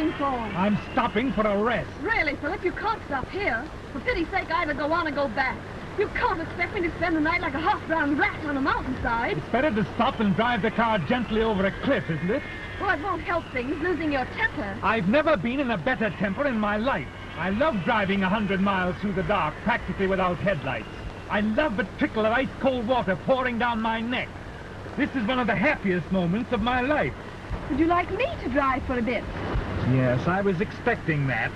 stopping for? I'm stopping for a rest. Really, Philip, you can't stop here. For pity's sake, either go on or go back. You can't expect me to spend the night like a half-drowned rat on a mountainside. It's better to stop and drive the car gently over a cliff, isn't it? Well, it won't help things, losing your temper. I've never been in a better temper in my life. I love driving 100 miles through the dark, practically without headlights. I love the trickle of ice-cold water pouring down my neck. This is one of the happiest moments of my life. Would you like me to drive for a bit? Yes, I was expecting that.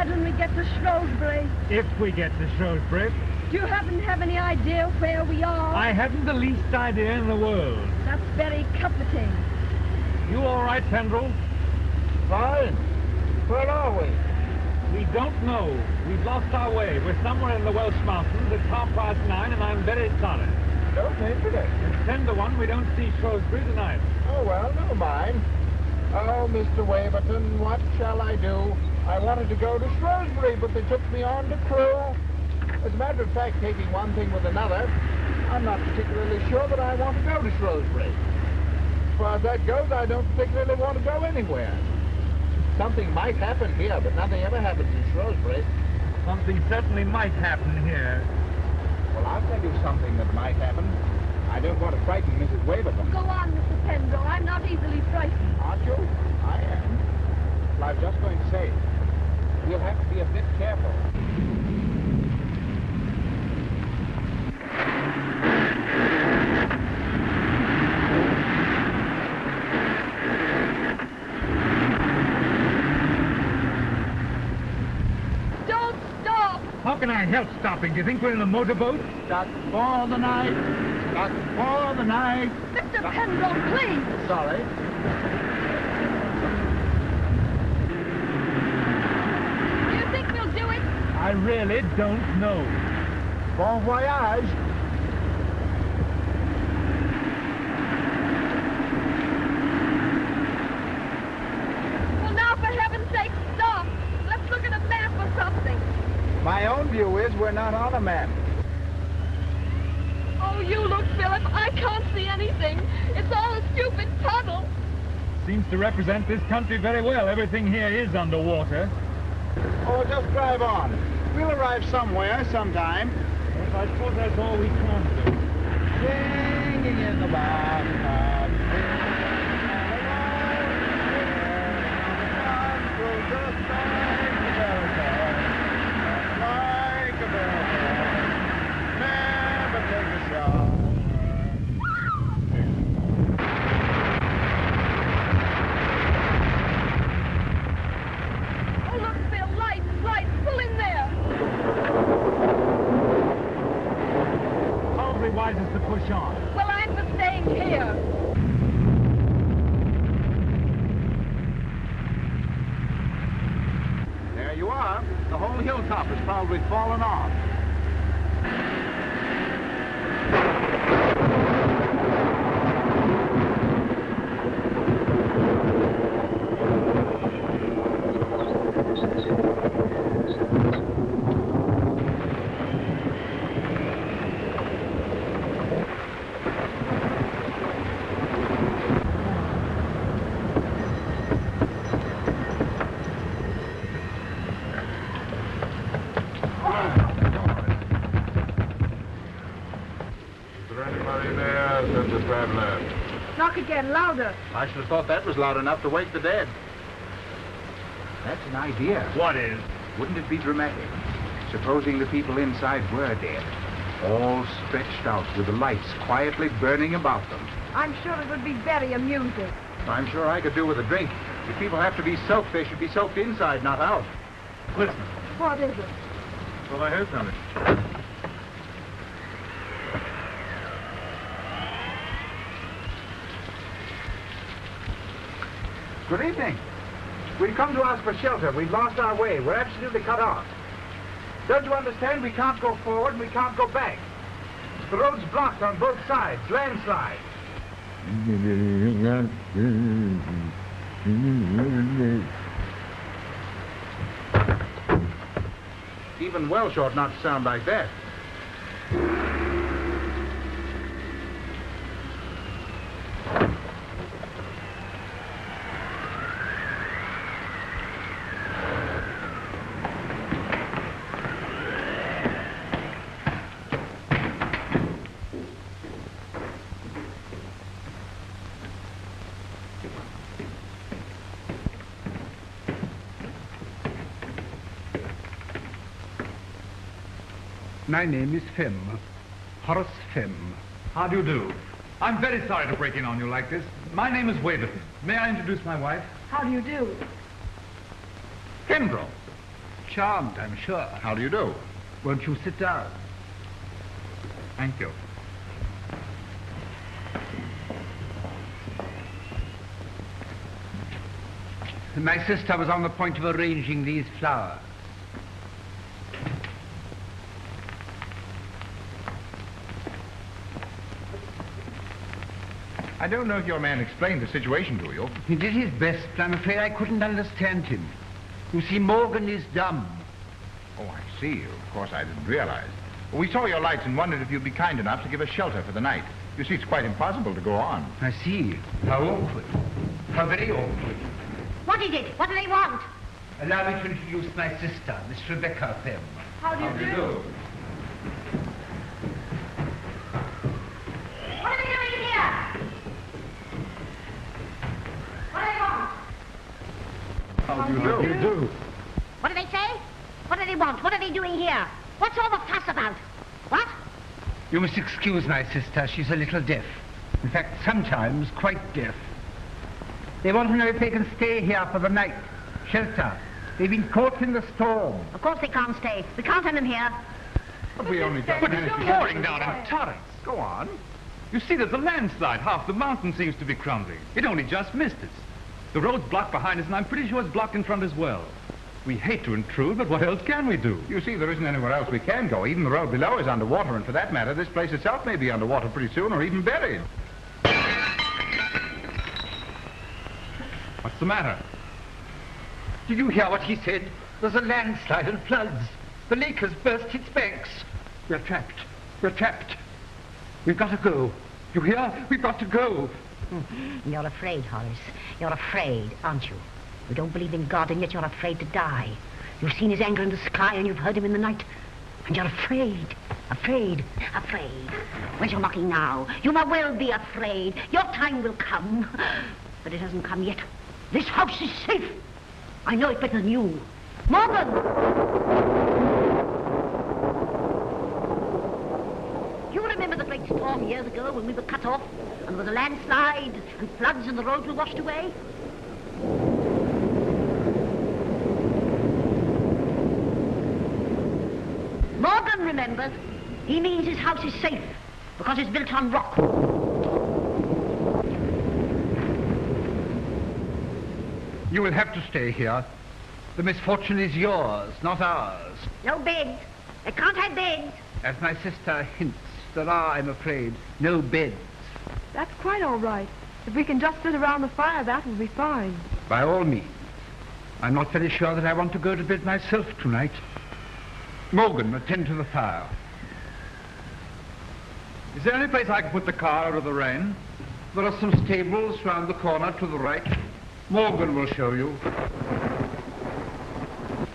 When we get to Shrewsbury. If we get to Shrewsbury. Do you happen to have any idea where we are? I haven't the least idea in the world. That's very comforting. You all right, Penderel? Fine. Where are we? We don't know. We've lost our way. We're somewhere in the Welsh mountains. It's 9:30, and I'm very sorry. Don't mention it. It's 10 to 1. We don't see Shrewsbury tonight. Oh, well, never mind. Oh, Mr. Waverton, what shall I do? I wanted to go to Shrewsbury, but they took me on to Crewe. As a matter of fact, taking one thing with another, I'm not particularly sure that I want to go to Shrewsbury. As far as that goes, I don't particularly want to go anywhere. Something might happen here, but nothing ever happens in Shrewsbury. Something certainly might happen here. Well, I'll tell you something that might happen. I don't want to frighten Mrs. Waverton. Go on, Mr. Penderel. I'm not easily frightened. Aren't you? I am. Well, I was just going to say, we'll have to be a bit careful. Don't stop! How can I help stopping? Do you think we're in a motorboat? Stuck for the night. Stuck for the night. Mr. Penderel, please! Sorry. I really don't know. Bon voyage. Well, now, for heaven's sake, stop. Let's look at a map or something. My own view is we're not on a map. Oh, you look, Philip. I can't see anything. It's all a stupid puddle. Seems to represent this country very well. Everything here is underwater. Oh, just drive on. We'll arrive somewhere, sometime. Yes, I suppose that's all we can do. Singing in the bathtub. Like a bell. Never take a shot. Oh, look, Phil, lights, lights. Pull in there. Probably wisest to push on. Well, I'm for staying here. There you are. The whole hilltop has probably fallen off. Knock again, louder. I should have thought that was loud enough to wake the dead. That's an idea. What is? Wouldn't it be dramatic? Supposing the people inside were dead, all stretched out with the lights quietly burning about them. I'm sure it would be very amusing. I'm sure I could do with a drink. If people have to be soaked, they should be soaked inside, not out. Listen. What is it? Well, I heard something. Good evening. We've come to ask for shelter. We've lost our way. We're absolutely cut off. Don't you understand? We can't go forward and we can't go back. The road's blocked on both sides. Landslide. Even Welsh ought not to sound like that. My name is Femm, Horace Femm. How do you do? I'm very sorry to break in on you like this. My name is Waverton. May I introduce my wife? How do you do? Penderel. Charmed, I'm sure. How do you do? Won't you sit down? Thank you. My sister was on the point of arranging these flowers. I don't know if your man explained the situation to you. He did his best, but I'm afraid I couldn't understand him. You see, Morgan is dumb. Oh, I see. Of course, I didn't realize. We saw your lights and wondered if you'd be kind enough to give us shelter for the night. You see, it's quite impossible to go on. I see. How awkward. How very awkward. What is it? What do they want? Allow me to introduce my sister, Miss Rebecca Femm. How do you do? What are they doing here? What do they want? How do you do? What do they say? What do they want? What are they doing here? What's all the fuss about? What? You must excuse my sister. She's a little deaf. In fact, sometimes quite deaf. They want to know if they can stay here for the night. Shelter. They've been caught in the storm. Of course they can't stay. We can't have them here. But we only got But minutes it's to get pouring down in torrents. Go on. You see, there's a landslide. Half the mountain seems to be crumbling. It only just missed us. The road's blocked behind us, and I'm pretty sure it's blocked in front as well. We hate to intrude, but what else can we do? You see, there isn't anywhere else we can go. Even the road below is underwater, and for that matter, this place itself may be underwater pretty soon, or even buried. What's the matter? Did you hear what he said? There's a landslide and floods. The lake has burst its banks. We're trapped. We're trapped. We've got to go. You hear? We've got to go. You're afraid, Horace. You're afraid, aren't you? You don't believe in God, and yet you're afraid to die. You've seen his anger in the sky, and you've heard him in the night. And you're afraid. Afraid. Afraid. Where's your mocking now? You may well be afraid. Your time will come. But it hasn't come yet. This house is safe. I know it better than you. Morgan! You remember the great storm years ago when we were cut off, and there was a landslide, and floods, and the roads were washed away? Morgan remembers. He means his house is safe, because it's built on rock. You will have to stay here. The misfortune is yours, not ours. No beds. They can't have beds. As my sister hints, there are, I'm afraid, no beds. That's quite all right. If we can just sit around the fire, that will be fine. By all means. I'm not very sure that I want to go to bed myself tonight. Morgan, attend to the fire. Is there any place I can put the car out of the rain? There are some stables round the corner to the right. Morgan will show you.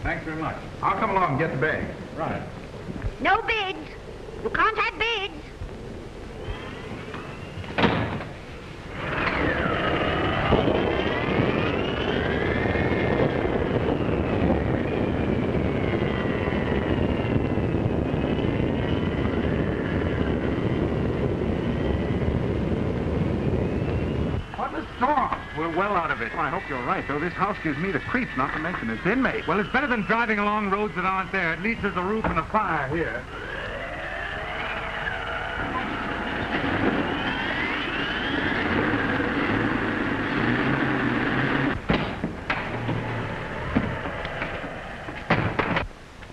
Thanks very much. I'll come along and get the bag. Right. No beds. You can't have beds. We're well out of it. Well, I hope you're right, though. This house gives me the creeps, not to mention its inmate. Well, it's better than driving along roads that aren't there. At least there's a roof and a fire here.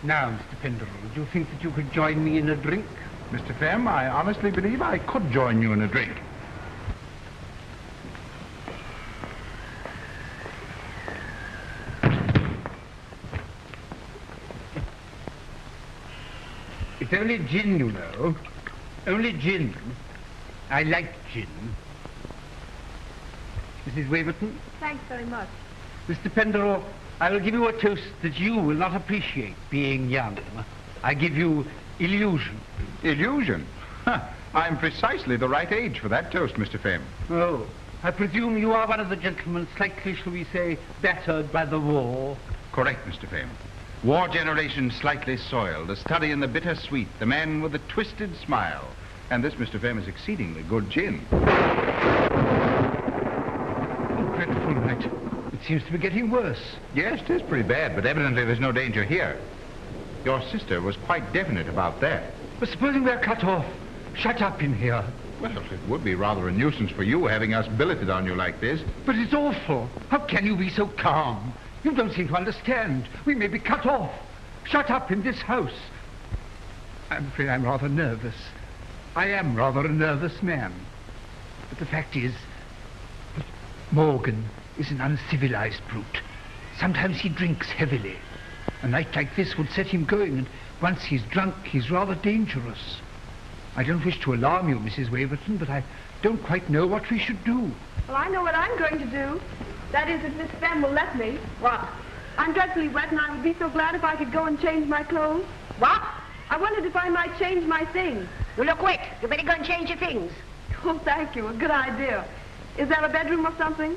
Now, Mr. Penderel, do you think that you could join me in a drink? Mr. Femm, I honestly believe I could join you in a drink. It's only gin, you know. Only gin. I like gin. Mrs. Waverton? Thanks very much. Mr. Penderel, I will give you a toast that you will not appreciate, being young. I give you illusion. Illusion? Huh. I'm precisely the right age for that toast, Mr. Femm. Oh, I presume you are one of the gentlemen slightly, shall we say, battered by the war? Correct, Mr. Femm. War generation slightly soiled, a study in the bittersweet, the man with a twisted smile. And this, Mr. Femm, is exceedingly good gin. Oh, dreadful night. It seems to be getting worse. Yes, it is pretty bad, but evidently there's no danger here. Your sister was quite definite about that. But supposing we're cut off, shut up in here. Well, it would be rather a nuisance for you having us billeted on you like this. But it's awful. How can you be so calm? You don't seem to understand. We may be cut off. Shut up in this house. I'm afraid I'm rather nervous. I am rather a nervous man. But the fact is, Morgan is an uncivilized brute. Sometimes he drinks heavily. A night like this would set him going, and once he's drunk, he's rather dangerous. I don't wish to alarm you, Mrs. Waverton, but I don't quite know what we should do. Well, I know what I'm going to do. That is, if Miss Femm will let me. What? I'm dreadfully wet, and I would be so glad if I could go and change my clothes. What? I wondered if I might change my things. You look wet. You better go and change your things. Oh, thank you. A good idea. Is there a bedroom or something?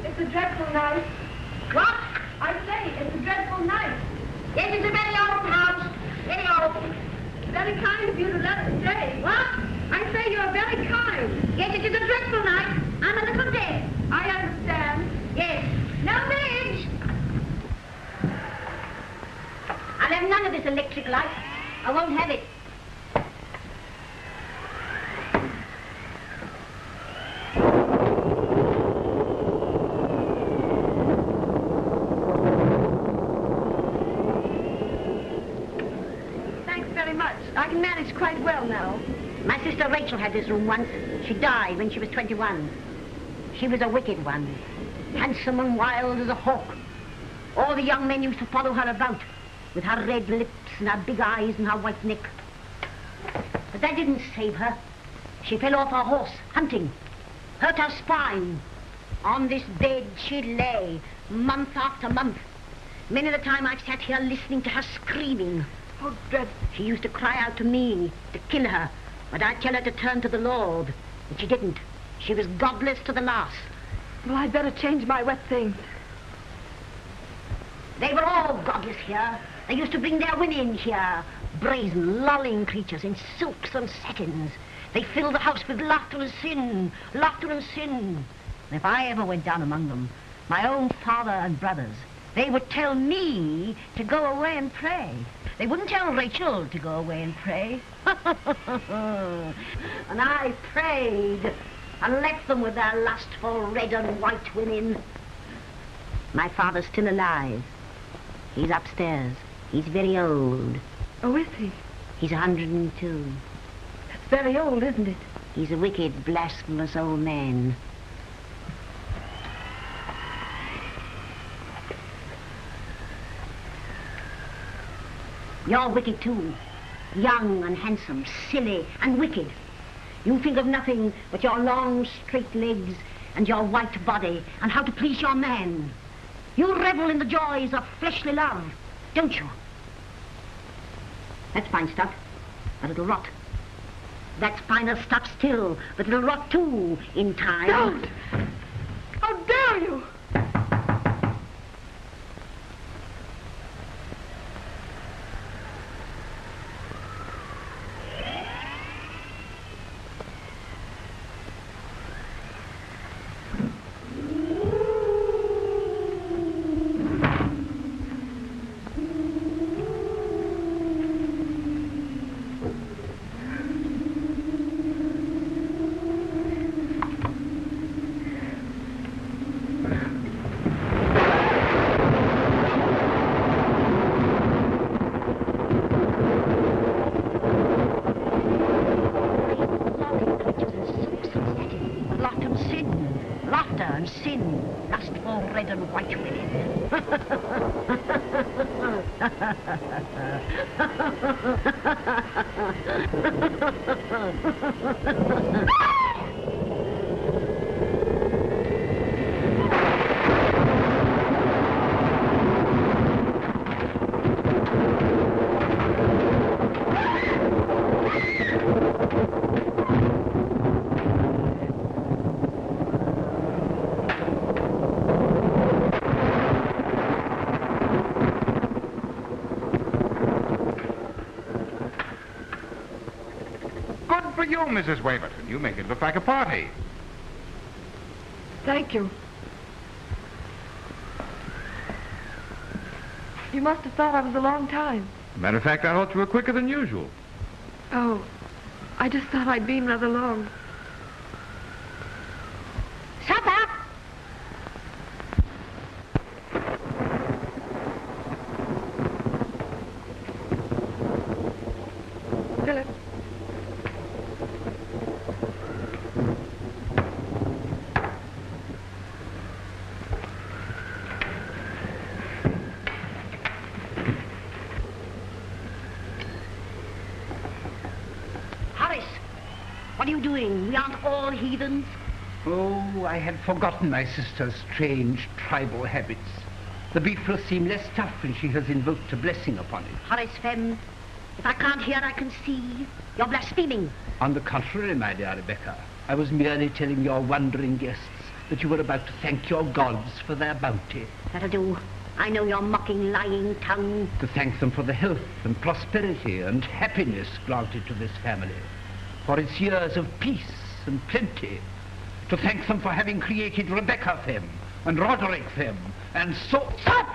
It's a dreadful night. What? I say, it's a dreadful night. Yes, it's a very old house. Very old. Very kind of you to let us stay. What? I say you're very kind. Yes, it is a dreadful night. I'm a little dead. I understand. Yes. No bridge. I'll have none of this electric light. I won't have it. Thanks very much. I can manage quite well now. My sister Rachel had this room once. She died when she was 21. She was a wicked one. Handsome and wild as a hawk. All the young men used to follow her about with her red lips and her big eyes and her white neck. But that didn't save her. She fell off her horse, hunting. Hurt her spine. On this bed she lay, month after month. Many a time I've sat here listening to her screaming. Oh, dreadful. She used to cry out to me to kill her, but I'd tell her to turn to the Lord. But she didn't. She was godless to the last. Well, I'd better change my wet things. They were all godless here. They used to bring their women here, brazen, lolling creatures in silks and satins. They filled the house with laughter and sin, laughter and sin. And if I ever went down among them, my own father and brothers, they would tell me to go away and pray. They wouldn't tell Rachel to go away and pray. And I prayed and left them with their lustful red and white women. My father's still alive. He's upstairs. He's very old. Oh, is he? He's 102. That's very old, isn't it? He's a wicked, blasphemous old man. You're wicked too. Young and handsome, silly and wicked. You think of nothing but your long, straight legs and your white body and how to please your man. You revel in the joys of fleshly love, don't you? That's fine stuff, but it'll rot. That's finer stuff still, but it'll rot too in time. Don't! How dare you! laughter and sin, lust for red and white women. You, Mrs. Waverton. You make it look like a party. Thank you. You must have thought I was a long time. Matter of fact, I thought you were quicker than usual. Oh, I just thought I'd been rather long. Supper! Philip. What are you doing? We aren't all heathens. Oh, I had forgotten my sister's strange tribal habits. The beef will seem less tough when she has invoked a blessing upon it. Horace Femm, if I can't hear, I can see. You're blaspheming. On the contrary, my dear Rebecca, I was merely telling your wondering guests that you were about to thank your gods for their bounty. That'll do. I know your mocking, lying tongue. To thank them for the health and prosperity and happiness granted to this family, for its years of peace and plenty. To thank them for having created Rebecca Femm and Roderick Femm and so... Stop!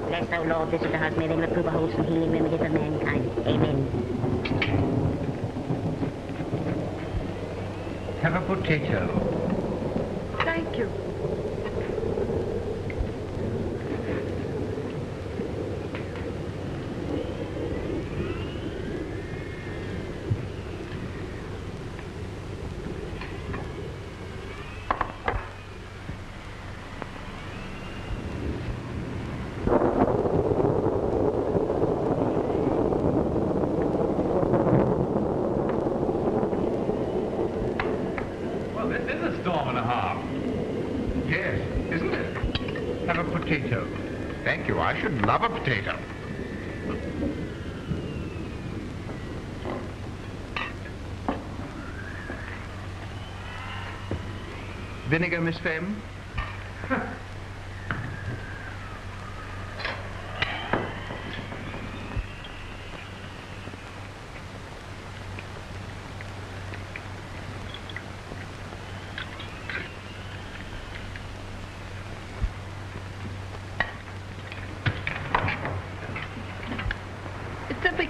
Bless thou, Lord, visit the house, may they reprove a wholesome healing remedy for mankind. Amen. Have a potato. Thank you. Thank you. I should love a potato. Vinegar, Miss Femm?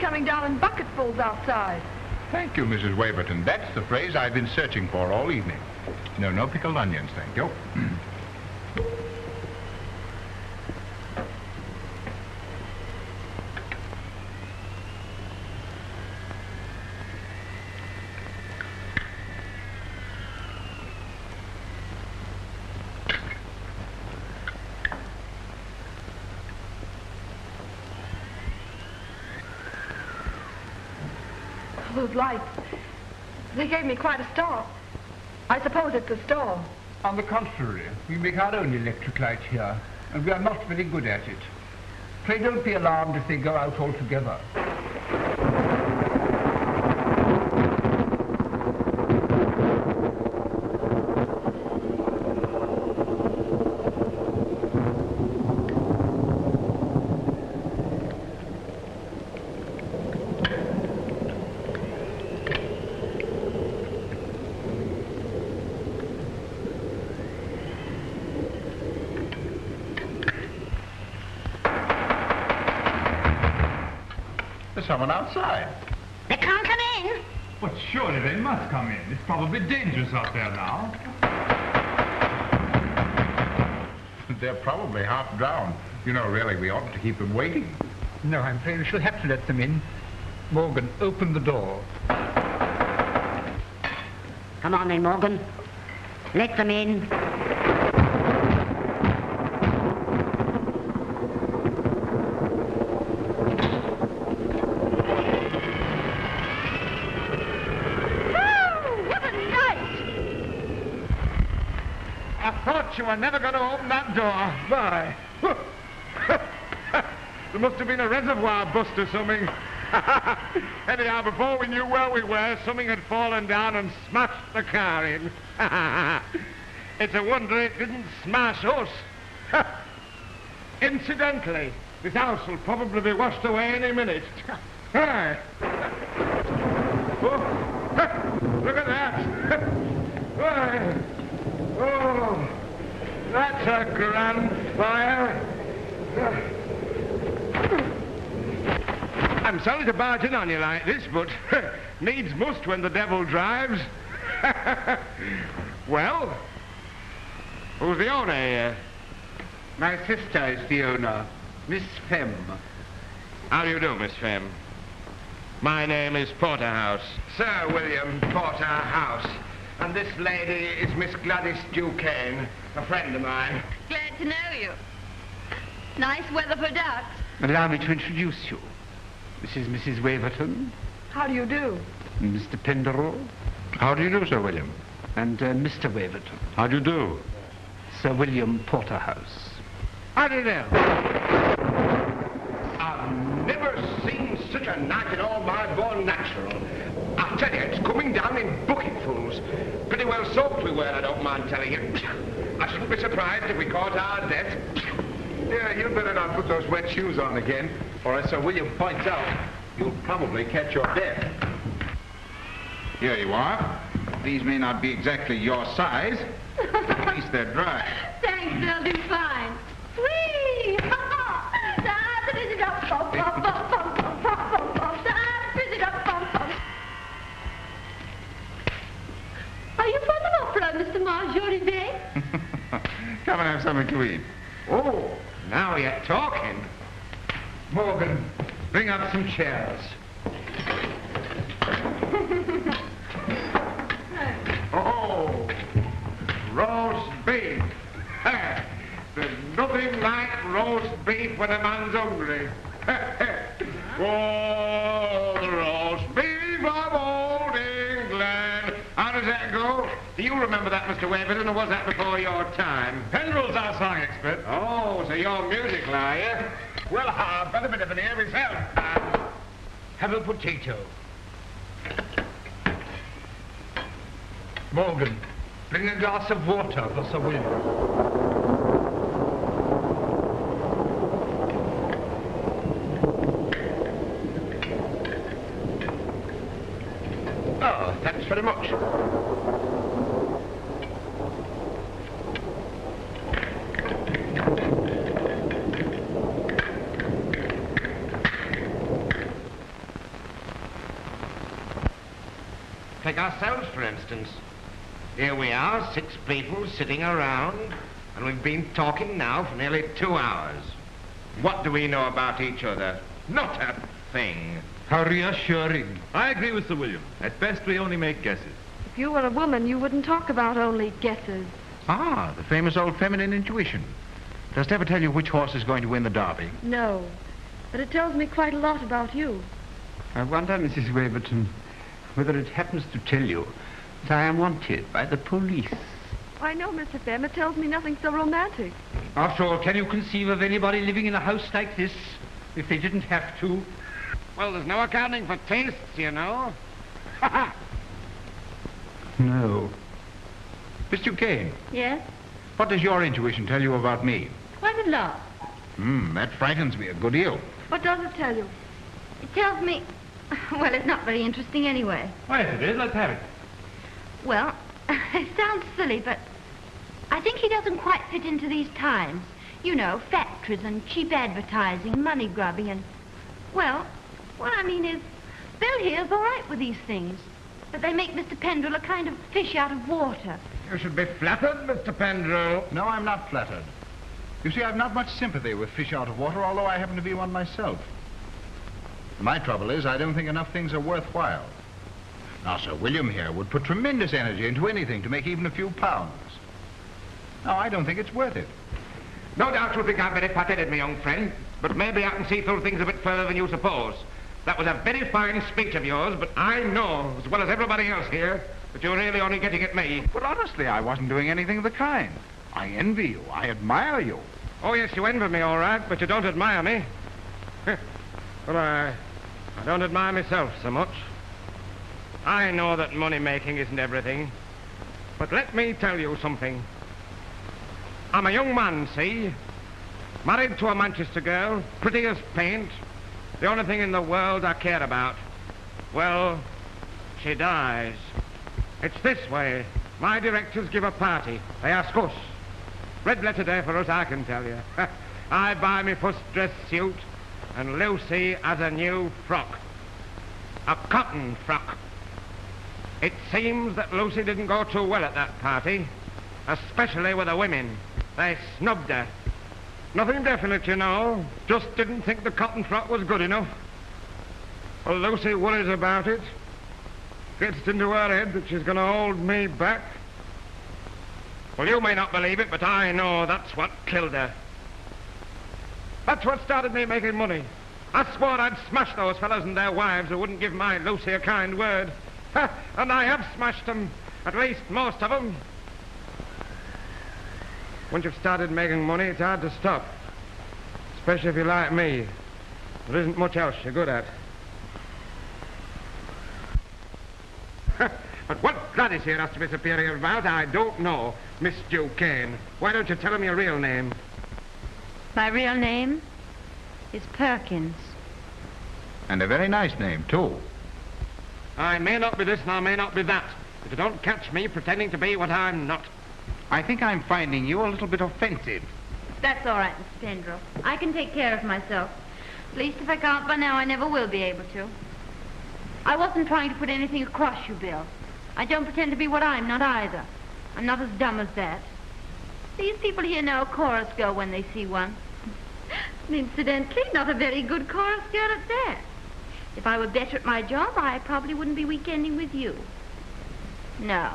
Coming down in bucketfuls outside. Thank you, Mrs. Waverton. That's the phrase I've been searching for all evening. No pickled onions, thank you. Those lights, they gave me quite a start. I suppose it's a store. On the contrary, we make our own electric light here, and we are not very good at it. Pray don't be alarmed if they go out altogether. Someone outside. They can't come in. But surely they must come in. It's probably dangerous out there now. They're probably half drowned. You know, really, we oughtn't to keep them waiting. No, I'm afraid we shall have to let them in. Morgan, open the door. Come on then, Morgan. Let them in. I thought you were never going to open that door. Why? There must have been a reservoir bust or something. Anyhow, before we knew where we were, something had fallen down and smashed the car in. It's a wonder it didn't smash us. Incidentally, this house will probably be washed away any minute. Hi. Oh, look at that. Why? Oh, that's a grand fire. I'm sorry to barge in on you like this, but needs must when the devil drives. Well, who's the owner here? My sister is the owner, Miss Femm. How do you do, Miss Femm? My name is Porterhouse. Sir William Porterhouse. And this lady is Miss Gladys DuCane, a friend of mine. Glad to know you. Nice weather for ducks. Allow me to introduce you. This is Mrs. Waverton, How do you do? Mr. Penderel, How do you do, Sir William? and Mr. Waverton, How do you do? Sir William Porterhouse. How do you do? I've never seen such a night in all my born natural. I tell you, it's coming down in bucketfuls. Pretty well soaked we were, I don't mind telling you. I shouldn't be surprised if we caught our death. Yeah, you'd better not put those wet shoes on again, or as Sir William points out, you'll probably catch your death. Here you are. These may not be exactly your size, but at least they're dry. Thanks, they'll do fine. Whee! Are you from the opera, Mr. Marjorie? Come and have something to eat. Oh, now you're talking. Morgan, bring up some chairs. Oh, roast beef. There's nothing like roast beef when a man's hungry. Oh, the roast beef of old England. How does that go? Do you remember that, Mr. Waverton, or was that before your time? Penderel's our song expert. Oh, so you're musical, are you? Well, I've got a bit of an ear myself. Have a potato. Morgan, bring a glass of water for Sir William. Oh, thanks very much. Take ourselves, for instance. Here we are, 6 people sitting around, and we've been talking now for nearly 2 hours. What do we know about each other? Not a thing. How reassuring. I agree with Sir William. At best, we only make guesses. If you were a woman, you wouldn't talk about only guesses. Ah, the famous old feminine intuition. Does it ever tell you which horse is going to win the Derby? No, but it tells me quite a lot about you. I wonder, Mrs. Waverton, whether it happens to tell you that I am wanted by the police. I know, Mr. Femm, it tells me nothing so romantic. After all, can you conceive of anybody living in a house like this if they didn't have to? Well, there's no accounting for tastes, you know. No. Miss DuCane, Yes? what does your intuition tell you about me? Quite a lot. That frightens me a good deal. What does it tell you? It tells me... Well, it's not very interesting anyway. Why, if it is, let's have it. Well, it sounds silly, but I think he doesn't quite fit into these times. You know, factories and cheap advertising, money grubbing and... Well, what I mean is, Bill here's all right with these things, but they make Mr. Penderel a kind of fish out of water. You should be flattered, Mr. Penderel. No, I'm not flattered. You see, I've not much sympathy with fish out of water, although I happen to be one myself. My trouble is I don't think enough things are worthwhile. Now, Sir William here would put tremendous energy into anything to make even a few pounds. Now, I don't think it's worth it. No doubt you think I'm very fat-headed, my young friend, but maybe I can see through things a bit further than you suppose. That was a very fine speech of yours, but I know, as well as everybody else here, that you're really only getting at me. But honestly, I wasn't doing anything of the kind. I envy you. I admire you. Oh, yes, you envy me, all right, but you don't admire me. Well, I don't admire myself so much. I know that money-making isn't everything, but let me tell you something. I'm a young man, see? Married to a Manchester girl, pretty as paint. The only thing in the world I care about. Well, she dies. It's this way. My directors give a party. They ask us. Red letter day for us, I can tell you. I buy me first dress suit, and Lucy has a new frock. A cotton frock. It seems that Lucy didn't go too well at that party, especially with the women. They snubbed her. Nothing definite, you know. Just didn't think the cotton frock was good enough. Well, Lucy worries about it. Gets into her head that she's going to hold me back. Well, you may not believe it, but I know that's what killed her. That's what started me making money. I swore I'd smash those fellas and their wives who wouldn't give my Lucy a kind word. And I have smashed them, at least most of them. Once you've started making money, it's hard to stop. Especially if you're like me. There isn't much else you're good at. But what Gladys here has to be superior about, I don't know, Miss DuCane. Why don't you tell him your real name? My real name is Perkins. And a very nice name, too. I may not be this and I may not be that, but you don't catch me pretending to be what I'm not. I think I'm finding you a little bit offensive. That's all right, Mr. Penderel. I can take care of myself. At least if I can't by now, I never will be able to. I wasn't trying to put anything across you, Bill. I don't pretend to be what I'm not either. I'm not as dumb as that. These people here know a chorus girl when they see one. And incidentally, not a very good chorus girl at that. If I were better at my job, I probably wouldn't be weekending with you. No,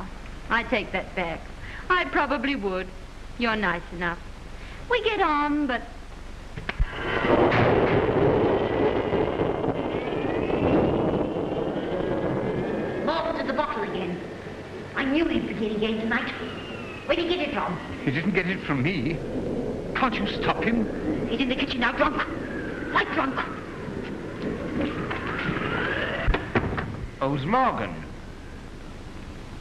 I take that back. I probably would. You're nice enough. We get on, but... Morgan's at the bottle again. I knew he'd begin again tonight. Where'd he get it from? He didn't get it from me. Can't you stop him? He's in the kitchen now, drunk. Quite drunk. Who's Morgan?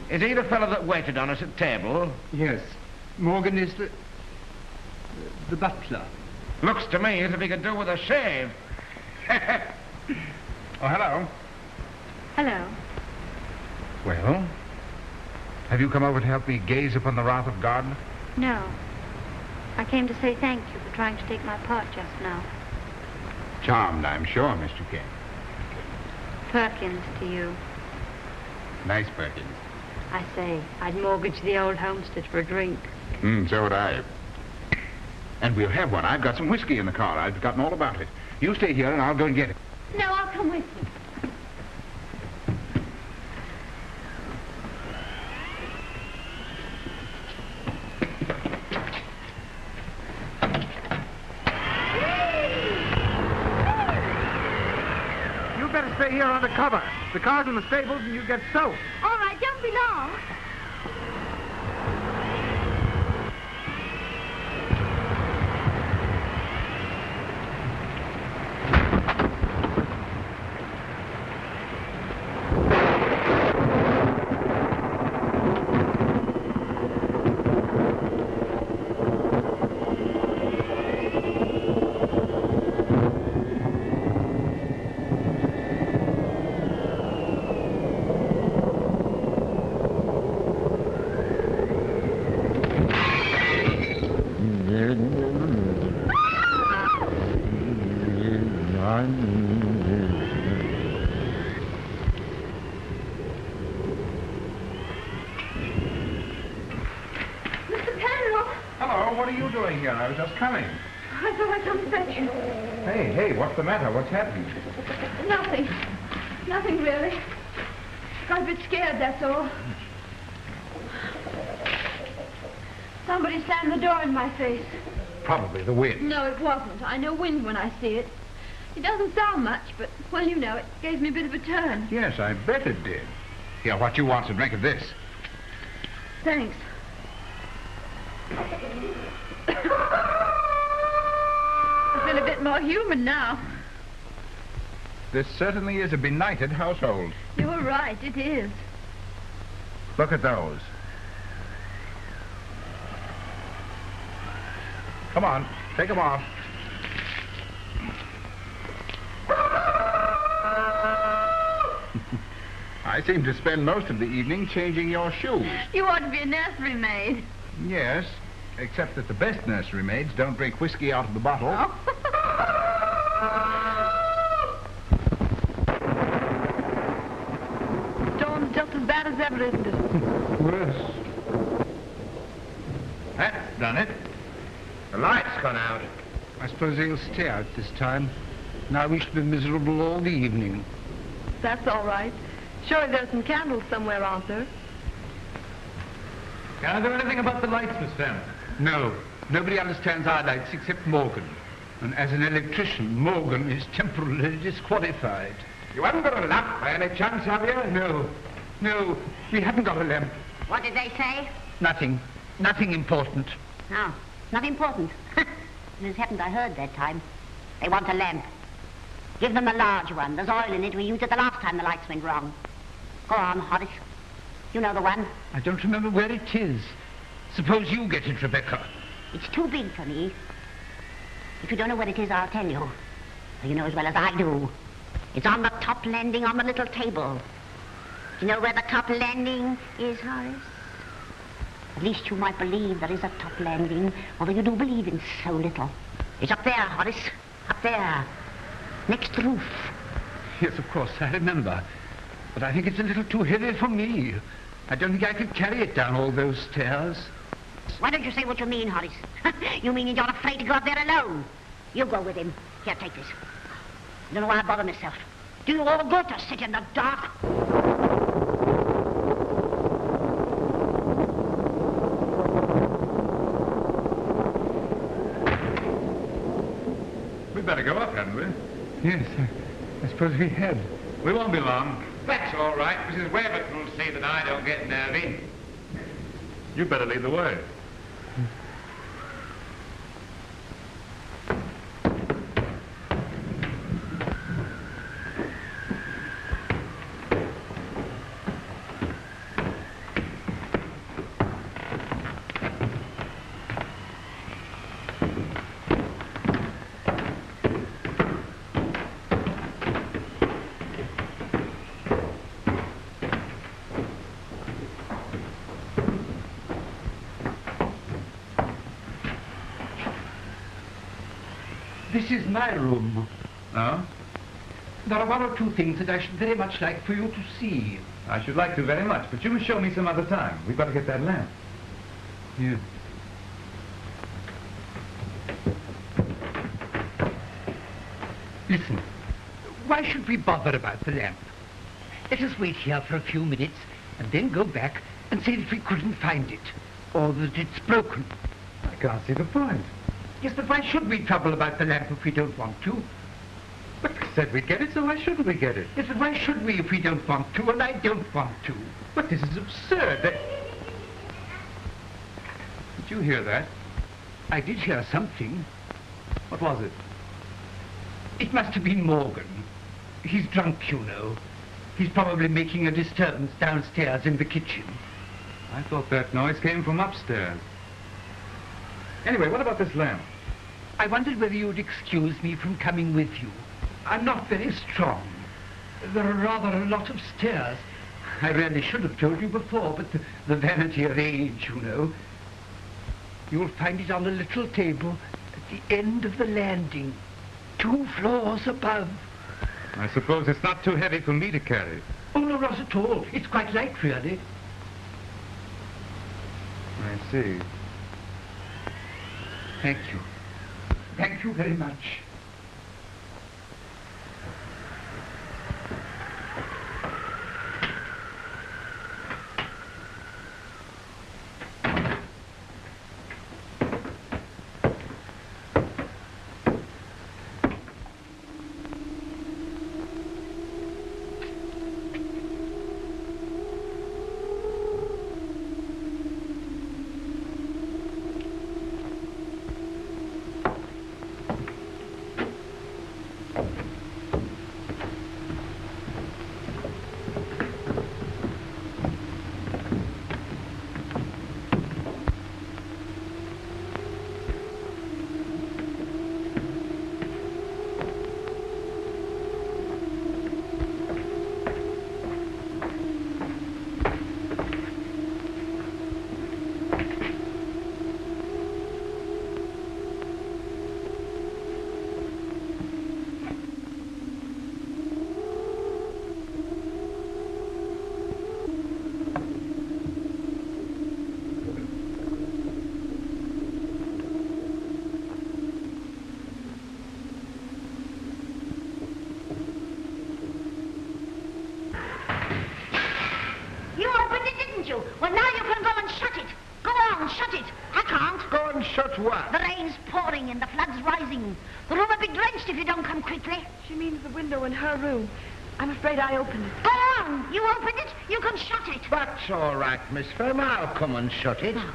Is he the fellow that waited on us at table? Yes. Morgan is the butler. Looks to me as if he could do with a shave. Oh, hello. Hello. Well, have you come over to help me gaze upon the wrath of God? No. I came to say thank you for trying to take my part just now. Charmed, I'm sure, Mr. King. Perkins to you. Nice Perkins. I say, I'd mortgage the old homestead for a drink. So would I. And we'll have one. I've got some whiskey in the car. I've forgotten all about it. You stay here and I'll go and get it. No, I'll come with you. You better stay here under cover. The car's in the stables and you get soaked. All right, don't be long. Hello, what are you doing here? I was just coming. I thought I'd come fetch you. Hey, what's the matter? What's happened? Nothing. Nothing, really. Got a bit scared, that's all. Somebody slammed the door in my face. Probably the wind. No, it wasn't. I know wind when I see it. It doesn't sound much, but, well, you know, it gave me a bit of a turn. Yes, I bet it did. Here, what you want's a drink of this. Thanks. I feel a bit more human now. This certainly is a benighted household. You were right, it is. Look at those. Come on, take them off. I seem to spend most of the evening changing your shoes. You ought to be a nursery maid. Yes, except that the best nursery maids don't drink whiskey out of the bottle. Oh. Storm's just as bad as ever, isn't it? Worse. That's done it. The light's gone out. I suppose they'll stay out this time. Now we shall be miserable all the evening. That's all right. Surely there's some candles somewhere, aren't there? Can I do anything about the lights, Miss Femm? No, nobody understands our lights except Morgan. And as an electrician, Morgan is temporarily disqualified. You haven't got a lamp by any chance, have you? No, we haven't got a lamp. What did they say? Nothing important. No, not important. As happened, I heard that time. They want a lamp. Give them a large one. There's oil in it. We used it the last time the lights went wrong. Go on, Horace. You know the one. I don't remember where it is. Suppose you get it, Rebecca. It's too big for me. If you don't know where it is, I'll tell you. You know as well as I do. It's on the top landing on the little table. Do you know where the top landing is, Horace? At least you might believe there is a top landing, although you do believe in so little. It's up there, Horace. Up there. Next to the roof. Yes, of course, I remember. But I think it's a little too heavy for me. I don't think I could carry it down all those stairs. Why don't you say what you mean, Horace? You mean you're afraid to go up there alone? You go with him. Here, take this. I don't know why I bother myself. Do you all good to sit in the dark? We'd better go up, hadn't we? Yes, I suppose we had. We won't be long. That's all right. Mrs. Waverton will see that I don't get nervy. You better lead the way. This is my room. Oh? There are one or two things that I should very much like for you to see. I should like to very much, but you must show me some other time. We've got to get that lamp. Yes. Listen, why should we bother about the lamp? Let us wait here for a few minutes and then go back and say that we couldn't find it, or that it's broken. I can't see the point. Yes, but why should we trouble about the lamp if we don't want to? But we said we'd get it, so why shouldn't we get it? Yes, but why should we if we don't want to, and I don't want to? But this is absurd. Did you hear that? I did hear something. What was it? It must have been Morgan. He's drunk, you know. He's probably making a disturbance downstairs in the kitchen. I thought that noise came from upstairs. Anyway, what about this lamp? I wondered whether you'd excuse me from coming with you. I'm not very strong. There are rather a lot of stairs. I really should have told you before, but the vanity of age, you know. You'll find it on a little table at the end of the landing, 2 floors above. I suppose it's not too heavy for me to carry. Oh, no, not at all. It's quite light, really. I see. Thank you. Thank you very much. Well, now you can go and shut it. Go on, shut it. I can't. Go and shut what? The rain's pouring and the flood's rising. The room will be drenched if you don't come quickly. She means the window in her room. I'm afraid I opened it. Go on. You opened it. You can shut it. That's all right, Miss Femm. I'll come and shut it. Now.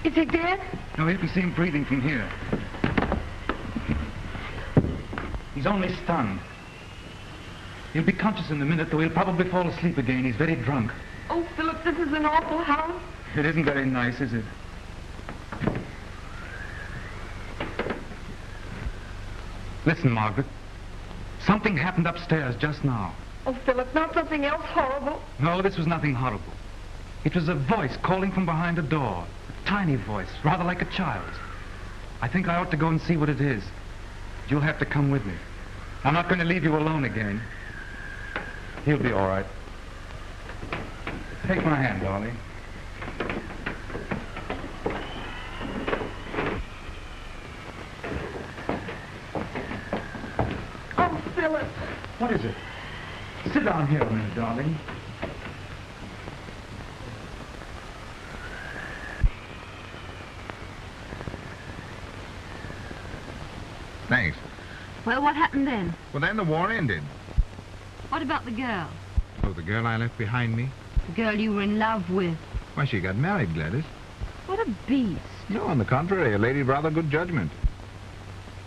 Is he dead? No, you can see him breathing from here. He's only stunned. He'll be conscious in a minute, though he'll probably fall asleep again. He's very drunk. Oh, Philip, this is an awful house. It isn't very nice, is it? Listen, Margaret. Something happened upstairs just now. Oh, Philip, not something else horrible. No, this was nothing horrible. It was a voice calling from behind a door. A tiny voice, rather like a child's. I think I ought to go and see what it is. You'll have to come with me. I'm not going to leave you alone again. He'll be all right. Take my hand, darling. Oh, Phyllis! What is it? Sit down here a minute, darling. Thanks. Well, what happened then? Well, then the war ended. What about the girl? Oh, the girl I left behind me? The girl you were in love with. Why, she got married, Gladys. What a beast. No, on the contrary, a lady of rather good judgment.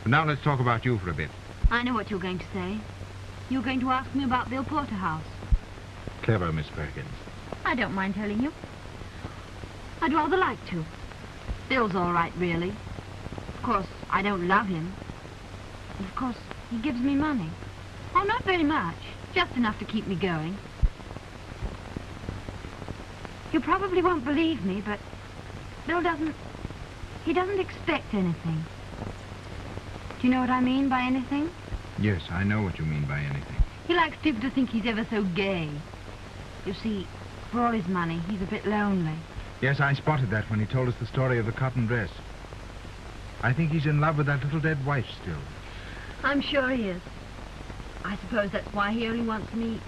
But now let's talk about you for a bit. I know what you're going to say. You're going to ask me about Bill Porterhouse. Clever, Miss Perkins. I don't mind telling you. I'd rather like to. Bill's all right, really. Of course, I don't love him. And of course, he gives me money. Oh, not very much. Just enough to keep me going. You probably won't believe me, but Bill he doesn't expect anything. Do you know what I mean by anything? Yes, I know what you mean by anything. He likes people to think he's ever so gay. You see, for all his money, he's a bit lonely. Yes, I spotted that when he told us the story of the cotton dress. I think he's in love with that little dead wife still. I'm sure he is. I suppose that's why he only wants me,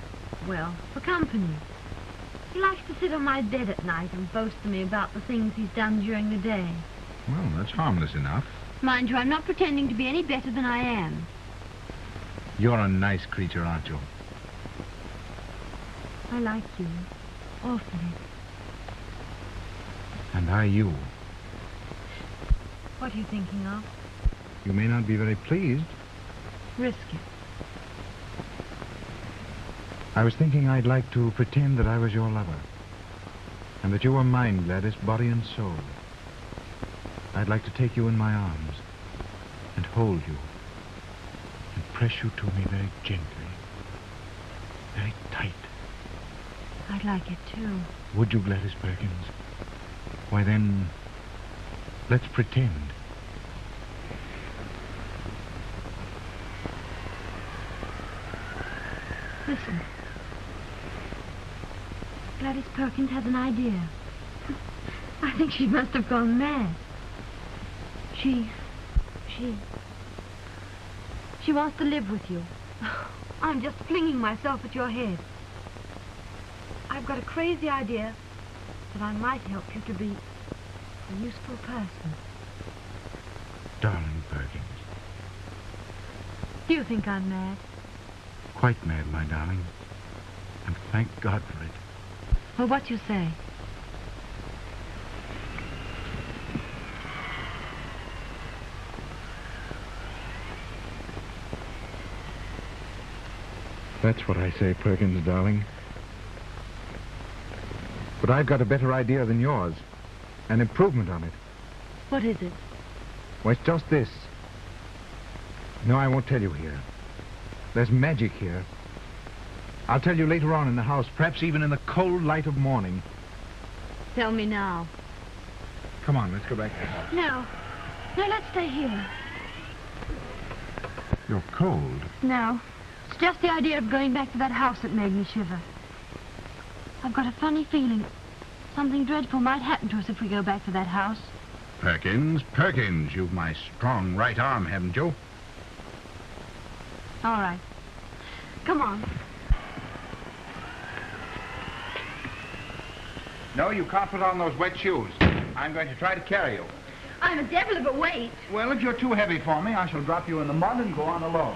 well, for company. He likes to sit on my bed at night and boast to me about the things he's done during the day. Well, that's harmless enough. Mind you, I'm not pretending to be any better than I am. You're a nice creature, aren't you? I like you. Awfully. And I you. What are you thinking of? You may not be very pleased. Risk it. I was thinking I'd like to pretend that I was your lover. And that you were mine, Gladys, body and soul. I'd like to take you in my arms and hold you and press you to me very gently, very tight. I'd like it too. Would you, Gladys Perkins? Why then, let's pretend. Listen. Gladys Perkins has an idea. I think she must have gone mad. She wants to live with you. I'm just flinging myself at your head. I've got a crazy idea that I might help you to be a useful person. Darling Perkins. Do you think I'm mad? Quite mad, my darling. And thank God for it. Well, what you say? That's what I say, Perkins, darling. But I've got a better idea than yours. An improvement on it. What is it? Well, it's just this. No, I won't tell you here. There's magic here. I'll tell you later on in the house, perhaps even in the cold light of morning. Tell me now. Come on, let's go back to the house. No. No, let's stay here. You're cold. No. It's just the idea of going back to that house that made me shiver. I've got a funny feeling something dreadful might happen to us if we go back to that house. Perkins, you've my strong right arm, haven't you? All right. Come on. No, you can't put on those wet shoes. I'm going to try to carry you. I'm a devil of a weight. Well, if you're too heavy for me, I shall drop you in the mud and go on alone.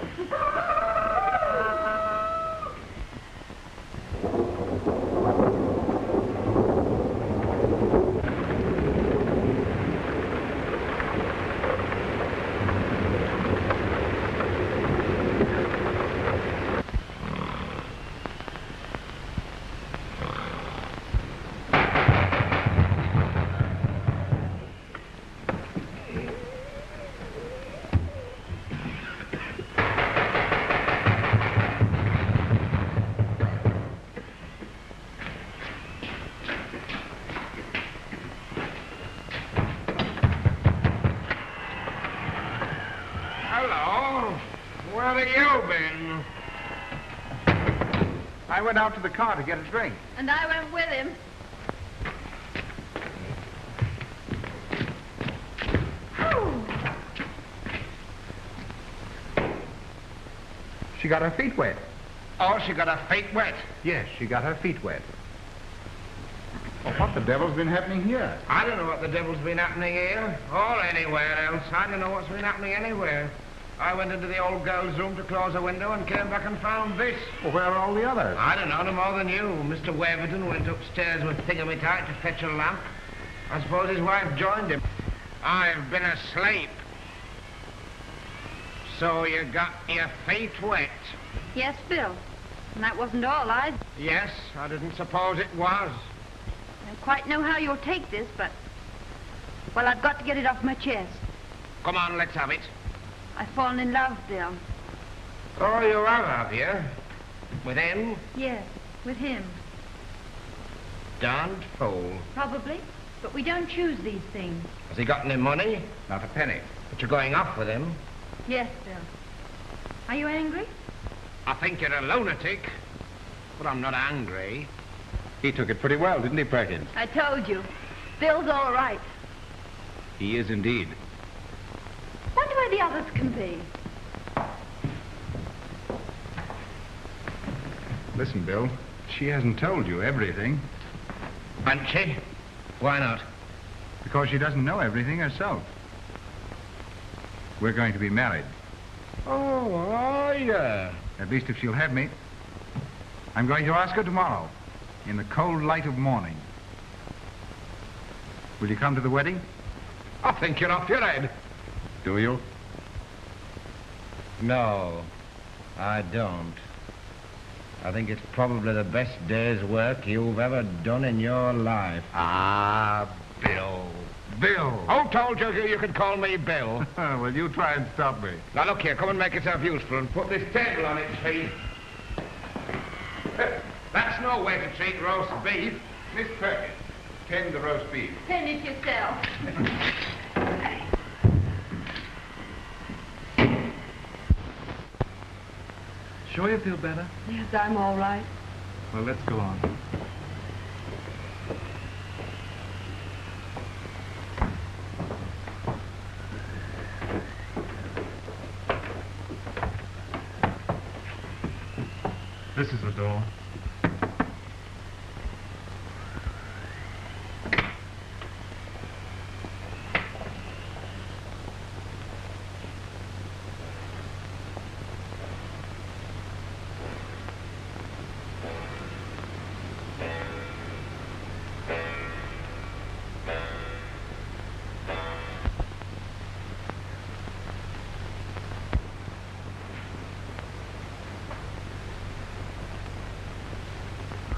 I went out to the car to get a drink. And I went with him. She got her feet wet. Oh, she got her feet wet. Yes, she got her feet wet. Well, what the devil's been happening here? I don't know what the devil's been happening here, or anywhere else. I don't know what's been happening anywhere. I went into the old girl's room to close a window and came back and found this. Well, where are all the others? I don't know, no more than you. Mr. Waverton went upstairs with Thingamytight to fetch a lamp. I suppose his wife joined him. I've been asleep. So you got your feet wet? Yes, Bill. And that wasn't all, Yes, I didn't suppose it was. I don't quite know how you'll take this, but... Well, I've got to get it off my chest. Come on, let's have it. I've fallen in love, Bill. Oh, you have you? With him? Yes, with him. Darned fool. Probably. But we don't choose these things. Has he got any money? Not a penny. But you're going off with him? Yes, Bill. Are you angry? I think you're a lunatic. But I'm not angry. He took it pretty well, didn't he, Perkins? I told you. Bill's all right. He is indeed. Wonder where the others can be. Listen, Bill, she hasn't told you everything. Hasn't she? Why not? Because she doesn't know everything herself. We're going to be married. Oh, yeah. At least if she'll have me. I'm going to ask her tomorrow, in the cold light of morning. Will you come to the wedding? I think you're off your head. Do you? No, I don't. I think it's probably the best day's work you've ever done in your life. Ah, Bill. Bill! Who told you you could call me Bill? Well, you try and stop me. Now, look here, come and make yourself useful and put this table on its feet. That's no way to treat roast beef. Miss Perkins, tend the roast beef. Tend it yourself. Sure you feel better? Yes, I'm all right. Well, let's go on. This is the door.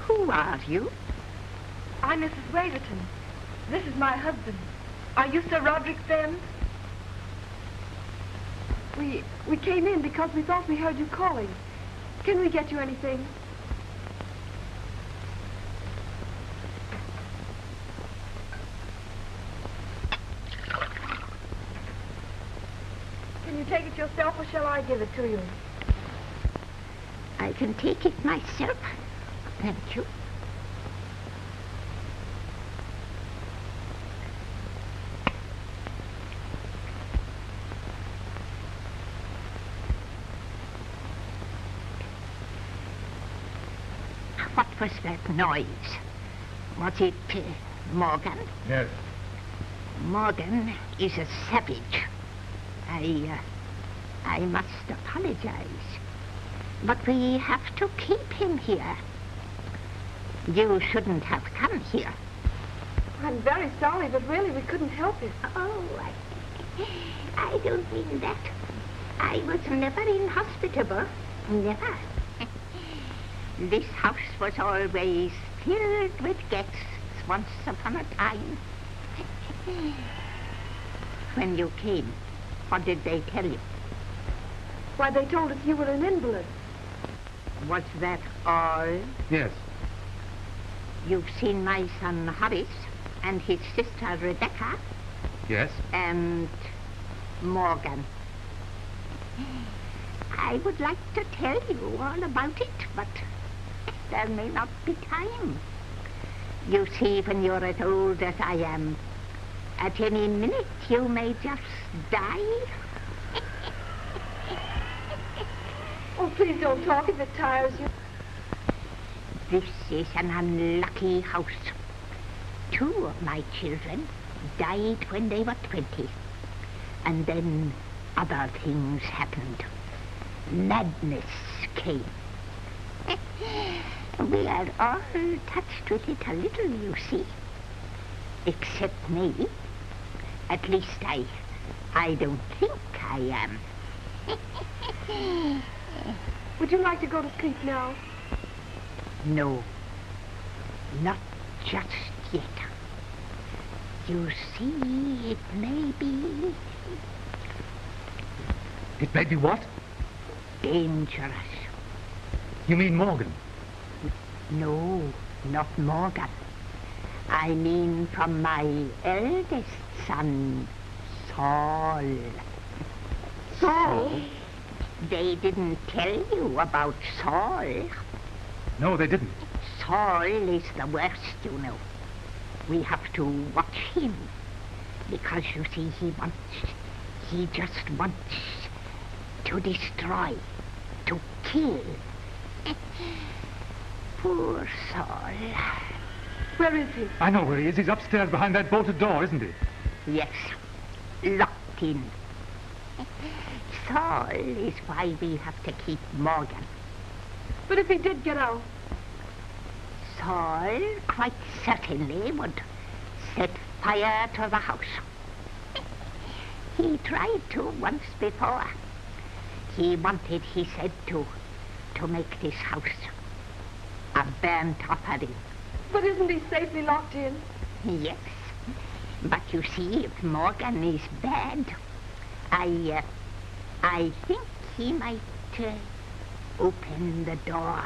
Who are you? I'm Mrs. Waverton. This is my husband. Are you Sir Roderick Femm? We came in because we thought we heard you calling. Can we get you anything? Can you take it yourself, or shall I give it to you? I can take it myself. Thank you. What was that noise? Was it Morgan? Yes. Morgan is a savage. I must apologize. But we have to keep him here. You shouldn't have come here. I'm very sorry, but really we couldn't help it. Oh, I don't mean that. I was never inhospitable. Never. This house was always filled with guests once upon a time. When you came, what did they tell you? Why, they told us you were an invalid. Was that all? Yes. You've seen my son Horace and his sister Rebecca Yes. and Morgan. I would like to tell you all about it, but there may not be time. You see, when you're as old as I am, at any minute you may just die. Oh, please don't talk if it tires you. This is an unlucky house. 2 of my children died when they were 20. And then other things happened. Madness came. We are all touched with it a little, you see. Except me. At least I don't think I am. Would you like to go to sleep now? No, not just yet. You see, it may be... It may be what? dangerous. You mean Morgan? No, not Morgan. I mean from my eldest son, Saul. Saul? They didn't tell you about Saul. No, they didn't. Saul is the worst, you know. We have to watch him. Because, you see, he just wants to destroy, to kill. Poor Saul. Where is he? I know where he is. He's upstairs behind that bolted door, isn't he? Yes, locked in. Saul is why we have to keep Morgan. But if he did get out? Saul quite certainly would set fire to the house. He tried to once before. He wanted, he said, to make this house a burnt offering. But isn't he safely locked in? Yes, but you see, if Morgan is bad, I think he might open the door.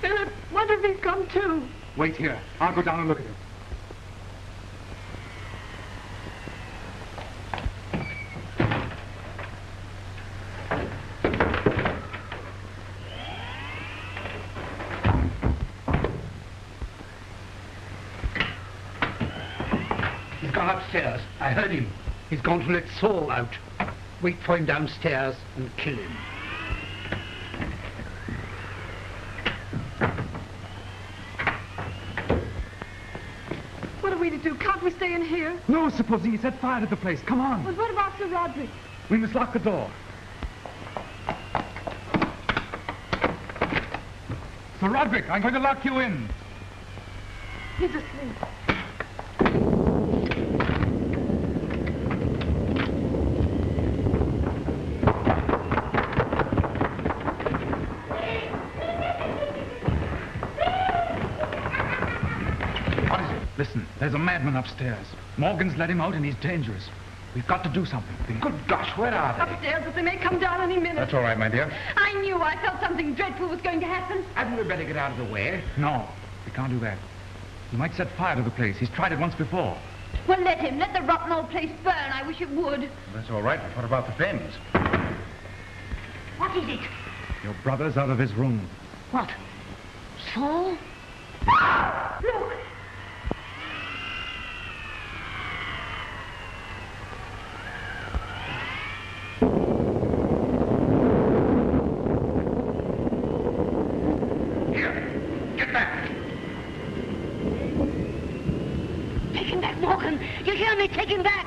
Philip, what have he come to? Wait here. I'll go down and look at him. He's gone upstairs. I heard him. He's gone to let Saul out. Wait for him downstairs and kill him. What are we to do? Can't we stay in here? No, supposing he set fire to the place. Come on. But what about Sir Roderick? We must lock the door. Sir Roderick, I'm going to lock you in. He's asleep. Listen, there's a madman upstairs. Morgan's let him out and he's dangerous. We've got to do something. Good gosh, where are they? Upstairs, but they may come down any minute. That's all right, my dear. I knew. I felt something dreadful was going to happen. Hadn't we better get out of the way? No, we can't do that. He might set fire to the place. He's tried it once before. Well, let him. Let the rotten old place burn. I wish it would. That's all right, but what about the Femms? What is it? Your brother's out of his room. What? Saul? Look! Get back! Take him back, Morgan! You hear me? Take him back!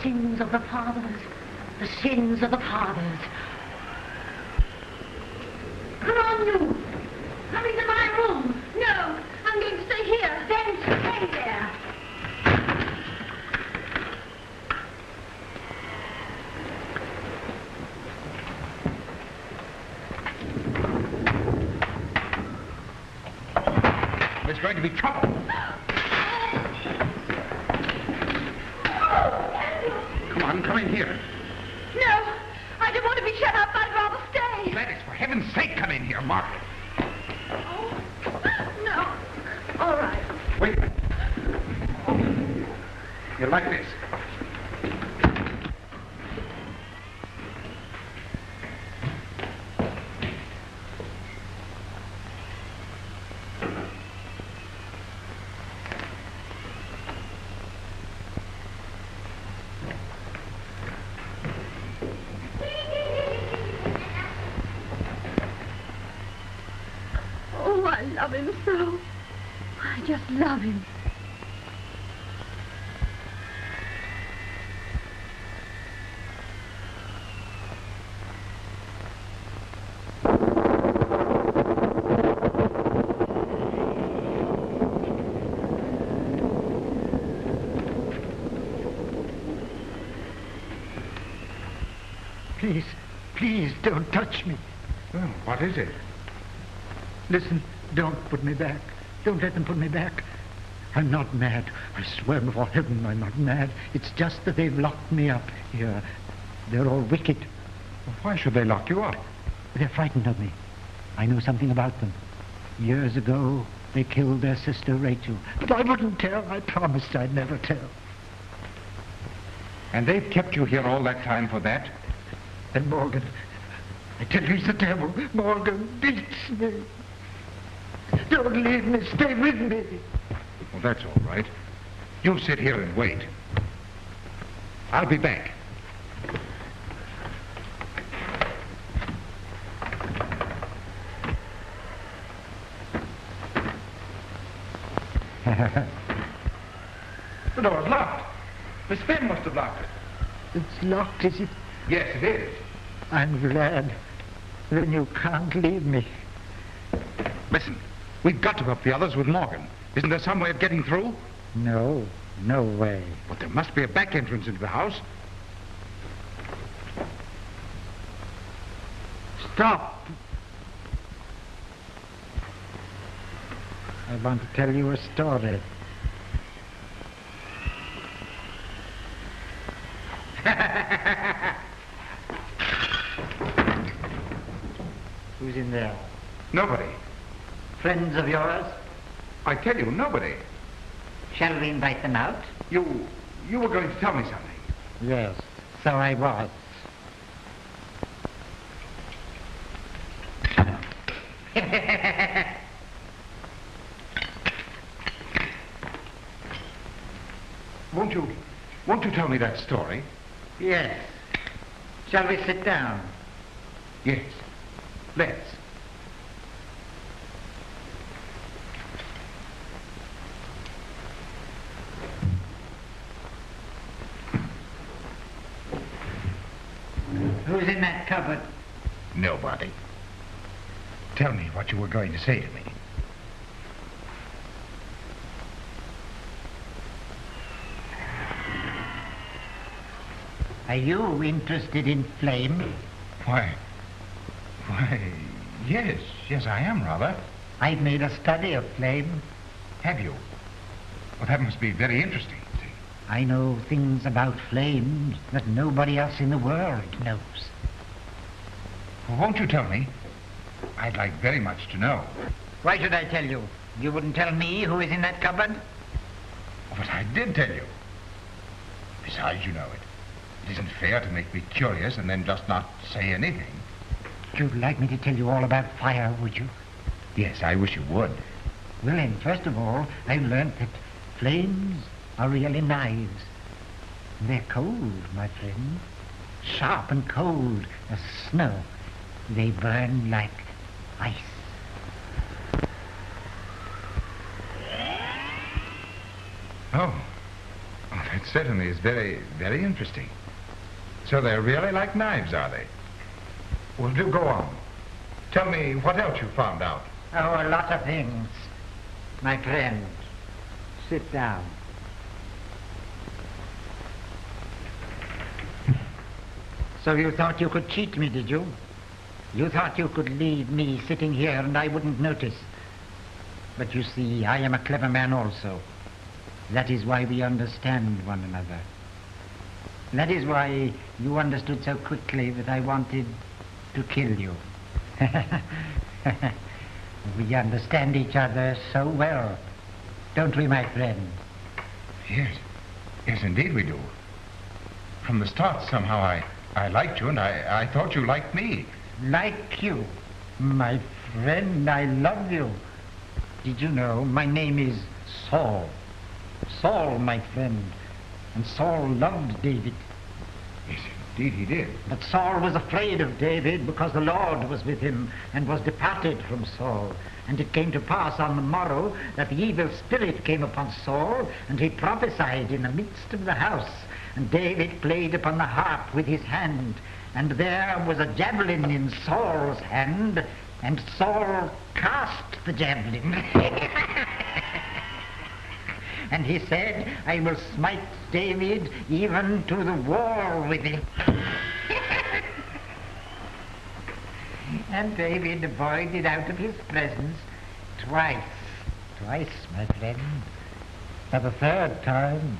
Sins of the fathers, the sins of the fathers. Come on, you! Come into my room! No, I'm going to stay here. Then stay there! There's going to be trouble. Come in here. No, I don't want to be shut up. I'd rather stay. Gladys, for heaven's sake, come in here, Margaret. Oh, no. All right. Wait. You like this? I love him so. I just love him. Please, please don't touch me. Well, what is it? Listen, don't put me back. Don't let them put me back. I'm not mad. I swear before heaven I'm not mad. It's just that they've locked me up here. They're all wicked. Well, why should they lock you up? They're frightened of me. I know something about them. Years ago, they killed their sister Rachel. But I wouldn't tell. I promised I'd never tell. And they've kept you here all that time for that? And Morgan, I tell you he's the devil. Morgan beats me. Don't leave me. Stay with me. Well, that's all right. You sit here and wait. I'll be back. The door's locked. Miss Femm must have locked it. It's locked, is it? Yes, it is. I'm glad. Then you can't leave me. Listen, we've got to help the others with Morgan. Isn't there some way of getting through? No, no way. But there must be a back entrance into the house. Stop! I want to tell you a story. Who's in there? Nobody. Friends of yours? I tell you, nobody. Shall we invite them out? You were going to tell me something. Yes, so I was. Won't you tell me that story? Yes. Shall we sit down? Yes. Let's. Who's in that cupboard? Nobody. Tell me what you were going to say to me. Are you interested in flame? Why, yes, I am, rather. I've made a study of flame. Have you? Well, that must be very interesting. I know things about flames that nobody else in the world knows. Won't you tell me? I'd like very much to know. Why should I tell you? You wouldn't tell me who is in that cupboard? But I did tell you. Besides, you know it. It isn't fair to make me curious and then just not say anything. You'd like me to tell you all about fire, would you? Yes, I wish you would. Well, then, first of all, I learnt that flames are really knives. They're cold, my friend. Sharp and cold as snow. They burn like ice. Oh, that certainly is very, very interesting. So they're really like knives, are they? Well, do go on. Tell me what else you found out. Oh, a lot of things. My friend, sit down. So you thought you could cheat me, did you? You thought you could leave me sitting here and I wouldn't notice. But you see, I am a clever man also. That is why we understand one another. That is why you understood so quickly that I wanted to kill you. We understand each other so well, don't we, my friend? Yes. Yes, indeed we do. From the start, somehow, I liked you, and I thought you liked me. Like you? My friend, I love you. Did you know my name is Saul? Saul, my friend. And Saul loved David. Yes, indeed he did. But Saul was afraid of David because the Lord was with him and was departed from Saul. And it came to pass on the morrow that the evil spirit came upon Saul, and he prophesied in the midst of the house. And David played upon the harp with his hand, and there was a javelin in Saul's hand, and Saul cast the javelin. And he said, I will smite David even to the wall with it. And David avoided out of his presence twice, my friend. For the third time,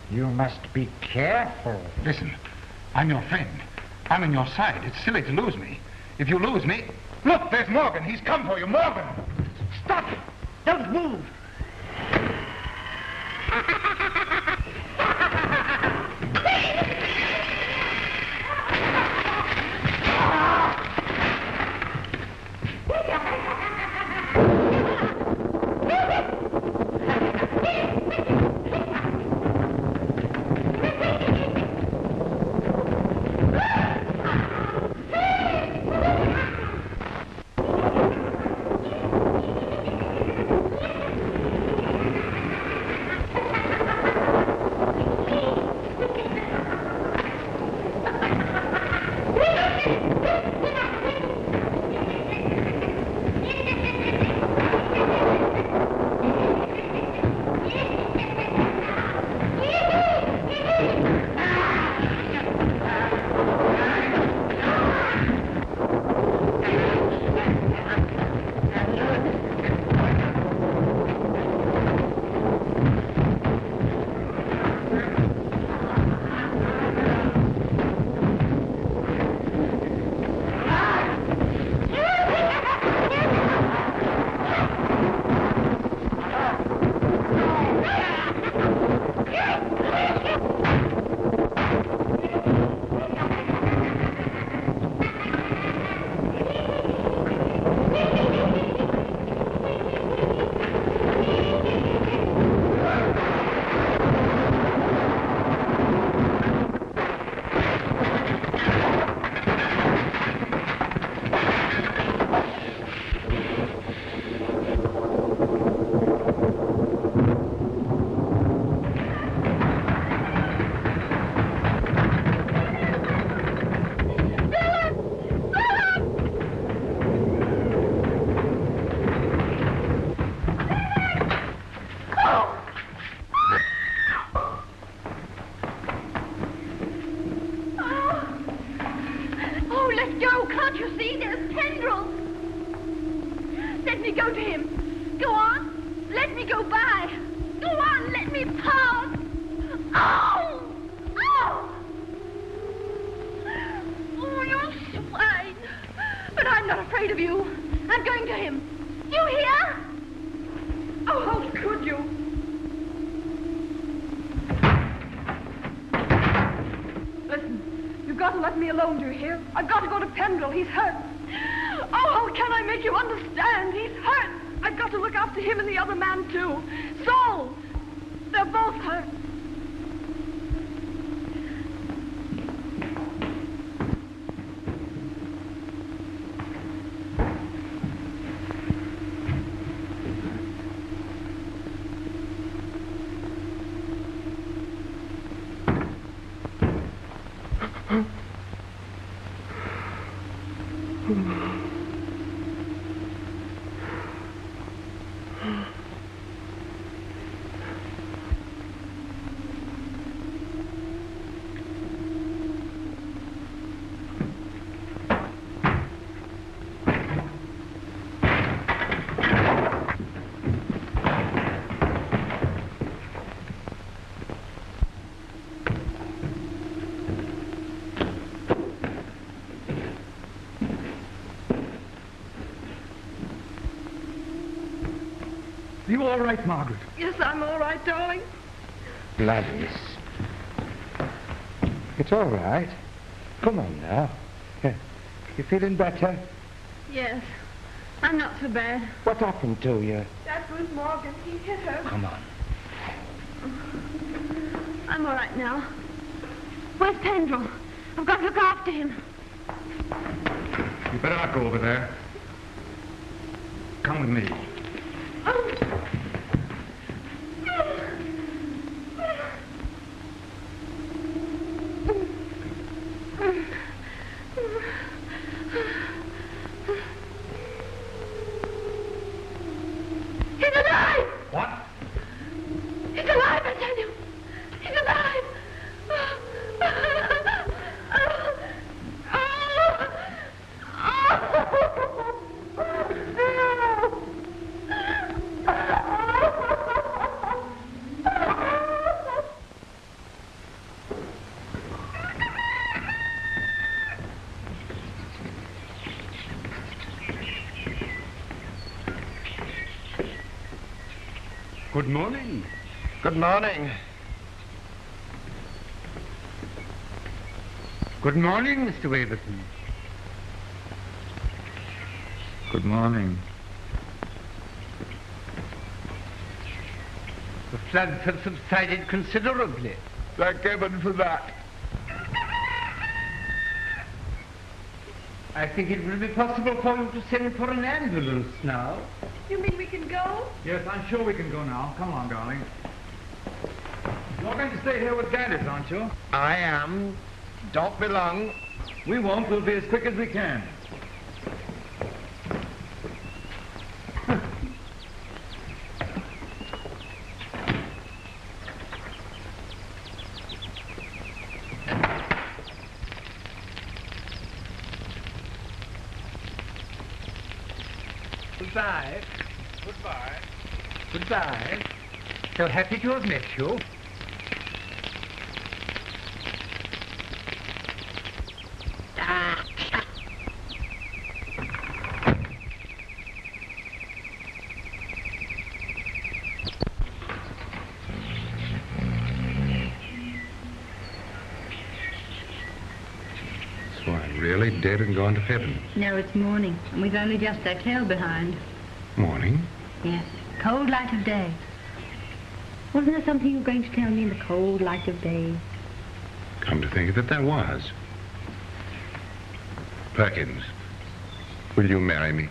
you must be careful. Listen, I'm your friend. I'm on your side. It's silly to lose me. If you lose me... Look, there's Morgan. He's come for you. Morgan! Stop! Don't move! I'm not afraid of you. I'm going to him. You hear? Oh, how could you? Listen, you've got to let me alone, do you hear? I've got to go to Penderel. He's hurt. Oh, how can I make you understand? He's hurt. I've got to look after him and the other man, too. Souls. They're both hurt. You all right, Margaret? Yes, I'm all right, darling. Gladys. It's all right. Come on now. You feeling better? Yes. I'm not so bad. What happened to you? That was Morgan. He hit her. Come on. I'm all right now. Where's Penderel? I've got to look after him. You better not go over there. Come with me. He's alive! What? He's alive, I tell you! He's alive! Good morning. Good morning. Good morning, Mr. Waverton. Good morning. The floods have subsided considerably. Thank heaven for that. I think it will be possible for you to send for an ambulance now. You mean we can go? Yes, I'm sure we can go now. Come on, darling. You're going to stay here with Gladys, aren't you? I am. Don't be long. We won't. We'll be as quick as we can. Goodbye. Goodbye. Goodbye. So happy to have met you. So I'm really dead and gone to heaven. No, it's morning, and we've only just our tail behind. Morning? Yes, cold light of day. Wasn't there something you were going to tell me in the cold light of day? Come to think of it, there was. Perkins, will you marry me?